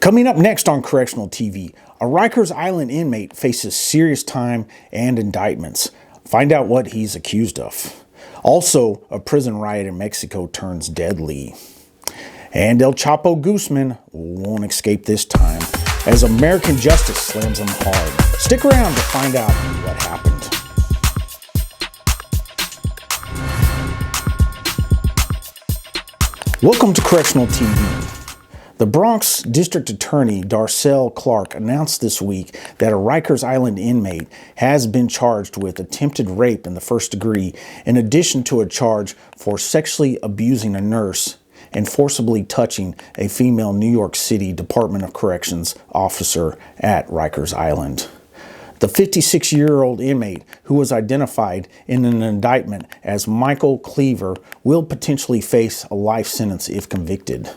Coming up next on Correctional TV, a Rikers Island inmate faces serious time and indictments. Find out what he's accused of. Also, a prison riot in Mexico turns deadly. And El Chapo Guzman won't escape this time as American justice slams him hard. Stick around to find out what happened. Welcome to Correctional TV. The Bronx District Attorney Darcel Clark announced this week that a Rikers Island inmate has been charged with attempted rape in the first degree, in addition to a charge for sexually abusing a nurse and forcibly touching a female New York City Department of Corrections officer at Rikers Island. The 56-year-old inmate, who was identified in an indictment as Michael Cleaver, will potentially face a life sentence if convicted.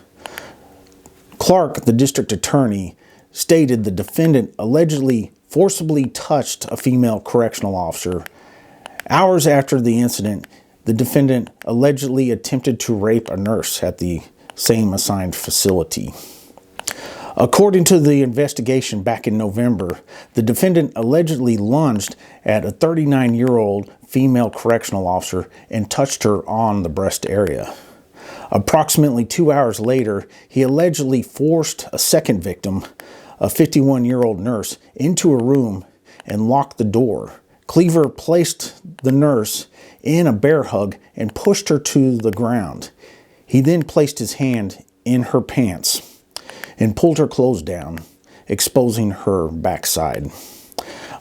Clark, the district attorney, stated the defendant allegedly forcibly touched a female correctional officer. Hours after the incident, the defendant allegedly attempted to rape a nurse at the same assigned facility. According to the investigation back in November, the defendant allegedly lunged at a 39-year-old female correctional officer and touched her on the breast area. Approximately 2 hours later, he allegedly forced a second victim, a 51-year-old nurse, into a room and locked the door. Cleaver placed the nurse in a bear hug and pushed her to the ground. He then placed his hand in her pants and pulled her clothes down, exposing her backside.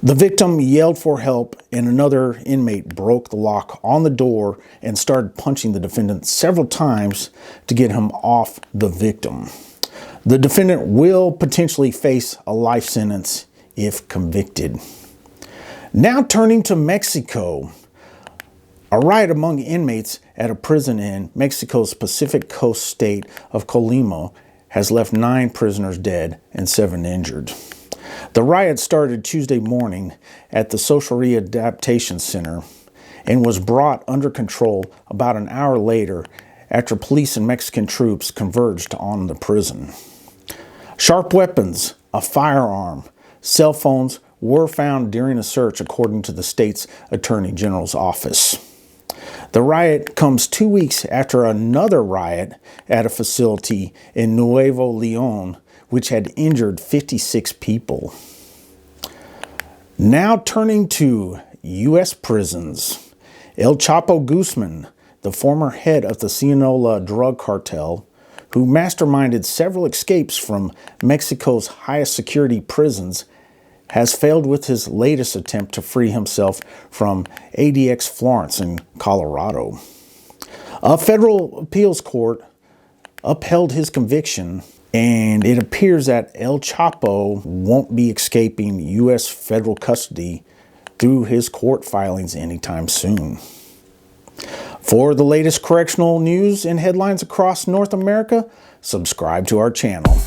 The victim yelled for help, and another inmate broke the lock on the door and started punching the defendant several times to get him off the victim. The defendant will potentially face a life sentence if convicted. Now turning to Mexico. A riot among inmates at a prison in Mexico's Pacific Coast state of Colima has left 9 prisoners dead and 7 injured. The riot started Tuesday morning at the Social Rehabilitation Center and was brought under control about an hour later after police and Mexican troops converged on the prison. Sharp weapons, a firearm, cell phones were found during a search, according to the state's Attorney General's office. The riot comes 2 weeks after another riot at a facility in Nuevo Leon, which had injured 56 people. Now turning to U.S. prisons. El Chapo Guzman, the former head of the Sinaloa Drug Cartel, who masterminded several escapes from Mexico's highest security prisons, has failed with his latest attempt to free himself from ADX Florence in Colorado. A federal appeals court upheld his conviction, and it appears that El Chapo won't be escaping U.S. federal custody through his court filings anytime soon. For the latest correctional news and headlines across North America, subscribe to our channel.